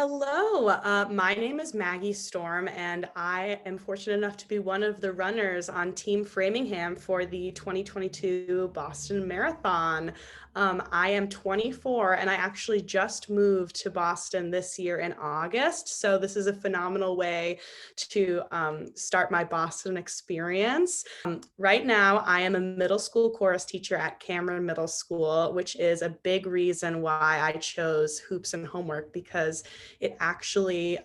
Hello, my name is Maggie Storm, and I am fortunate enough to be one of the runners on Team Framingham for the 2022 Boston Marathon. I am 24, and I actually just moved to Boston this year in August. So this is a phenomenal way to start my Boston experience. Right now, I am a middle school chorus teacher at Cameron Middle School, which is a big reason why I chose hoops and homework because it actually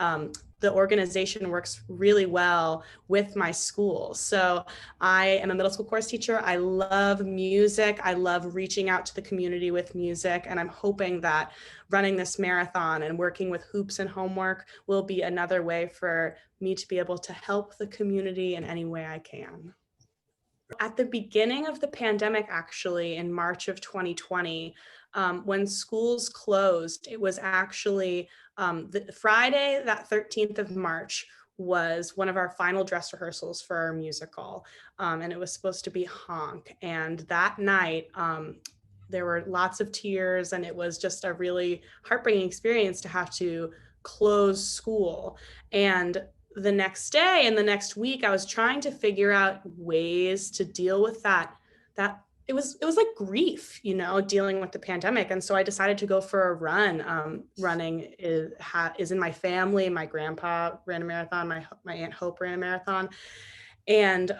the organization works really well with my school. So I am a middle school chorus teacher. I love music. I love reaching out to the community with music. And I'm hoping that running this marathon and working with hoops and homework will be another way for me to be able to help the community in any way I can. At the beginning of the pandemic, actually, in March of 2020, when schools closed, it was actually the Friday, that 13th of March, was one of our final dress rehearsals for our musical. And it was supposed to be Honk. And that night, there were lots of tears, and it was just a really heartbreaking experience to have to close school. And the next day and the next week, I was trying to figure out ways to deal with that it was like grief, dealing with the pandemic. And so I decided to go for a run. Running is in my family. My grandpa ran a marathon. My Aunt Hope ran a marathon. And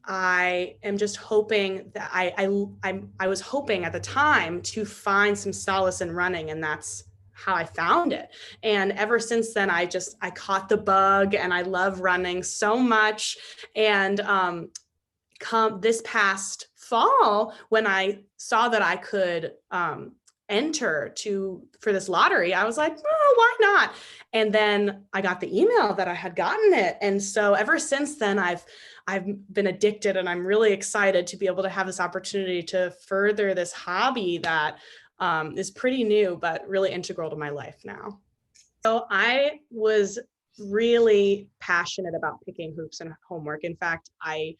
I am just hoping that I was hoping at the time to find some solace in running, and that's how I found it. And ever since then, I caught the bug, and I love running so much. And come this past fall, when I saw that I could enter for this lottery, I was like, oh, why not? And then I got the email that I had gotten it. And so ever since then, I've been addicted, and I'm really excited to be able to have this opportunity to further this hobby that is pretty new, but really integral to my life now. So I was really passionate about picking hoops and homework. In fact, I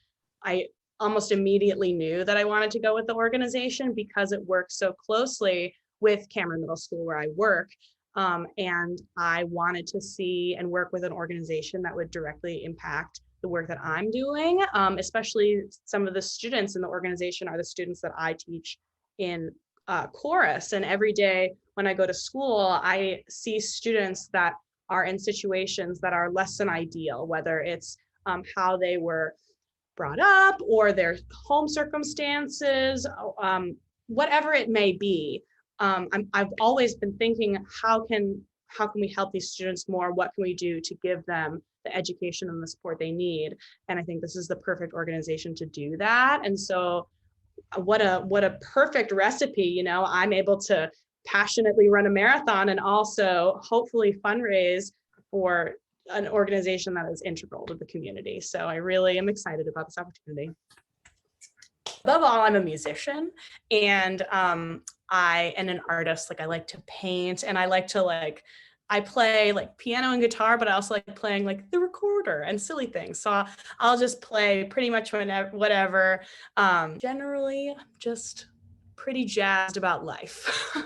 almost immediately knew that I wanted to go with the organization because it works so closely with Cameron Middle School where I work. And I wanted to see and work with an organization that would directly impact the work that I'm doing, especially some of the students in the organization are the students that I teach in chorus. And every day when I go to school, I see students that are in situations that are less than ideal, whether it's how they were brought up or their home circumstances, whatever it may be. I've always been thinking, how can we help these students more? What can we do to give them the education and the support they need? And I think this is the perfect organization to do that. And so what a perfect recipe, I'm able to passionately run a marathon and also hopefully fundraise for an organization that is integral to the community. So I really am excited about this opportunity. Above all, I'm a musician, and I am an artist. Like, I like to paint, and I like to I play like piano and guitar, but I also like playing like the recorder and silly things. So I'll just play pretty much whenever, whatever. Generally, I'm just pretty jazzed about life.